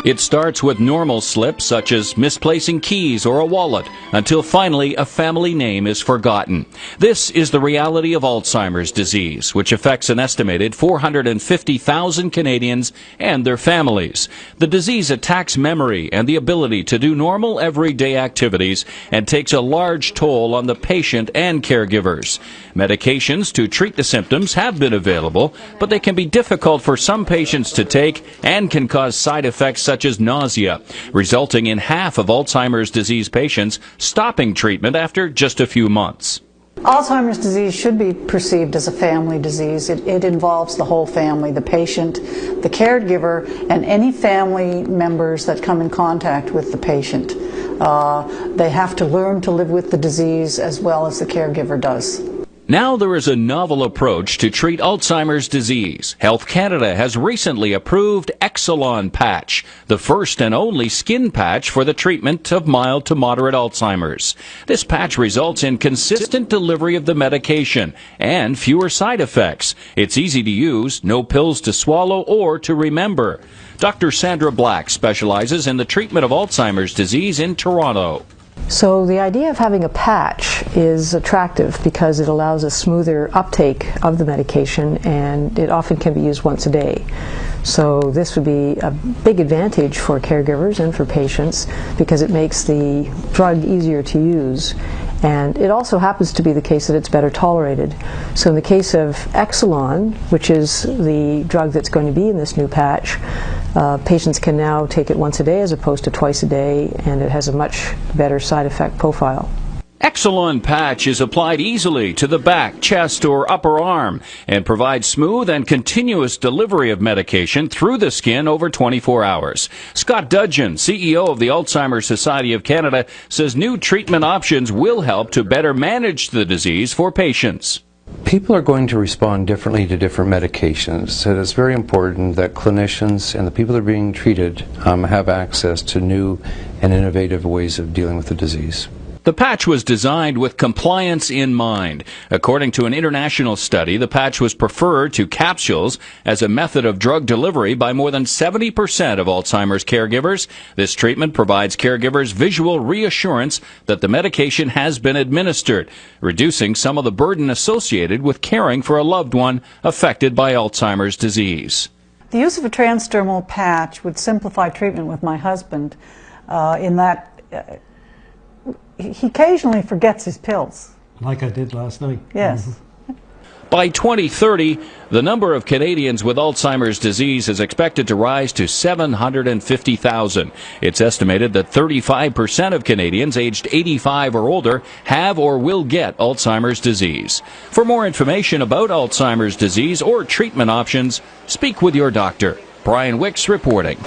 It starts with normal slips such as misplacing keys or a wallet until finally a family name is forgotten. This is the reality of Alzheimer's disease, which affects an estimated 450,000 Canadians and their families. The disease attacks memory and the ability to do normal everyday activities and takes a large toll on the patient and caregivers. Medications to treat the symptoms have been available, but they can be difficult for some patients to take and can cause side effects such as nausea, resulting in half of Alzheimer's disease patients stopping treatment after just a few months. Alzheimer's disease should be perceived as a family disease. It involves the whole family, the patient, the caregiver, and any family members that come in contact with the patient. They have to learn to live with the disease as well as the caregiver does. Now there is a novel approach to treat Alzheimer's disease. Health Canada has recently approved Exelon Patch, the first and only skin patch for the treatment of mild to moderate Alzheimer's. This patch results in consistent delivery of the medication and fewer side effects. It's easy to use, no pills to swallow or to remember. Dr. Sandra Black specializes in the treatment of Alzheimer's disease in Toronto. So the idea of having a patch is attractive because it allows a smoother uptake of the medication, and it often can be used once a day. So this would be a big advantage for caregivers and for patients because it makes the drug easier to use. And it also happens to be the case that it's better tolerated. So in the case of Exelon, which is the drug that's going to be in this new patch, patients can now take it once a day as opposed to twice a day, and it has a much better side effect profile. Exelon Patch is applied easily to the back, chest, or upper arm and provides smooth and continuous delivery of medication through the skin over 24 hours. Scott Dudgeon, CEO of the Alzheimer's Society of Canada, says new treatment options will help to better manage the disease for patients. People are going to respond differently to different medications, so it's very important that clinicians and the people that are being treated have access to new and innovative ways of dealing with the disease. The patch was designed with compliance in mind. According to an international study, the patch was preferred to capsules as a method of drug delivery by more than 70% of Alzheimer's caregivers. This treatment provides caregivers visual reassurance that the medication has been administered, reducing some of the burden associated with caring for a loved one affected by Alzheimer's disease. The use of a transdermal patch would simplify treatment with my husband in that he occasionally forgets his pills. Like I did last night. Yes. By 2030, the number of Canadians with Alzheimer's disease is expected to rise to 750,000. It's estimated that 35% of Canadians aged 85 or older have or will get Alzheimer's disease. For more information about Alzheimer's disease or treatment options, speak with your doctor. Brian Wicks reporting.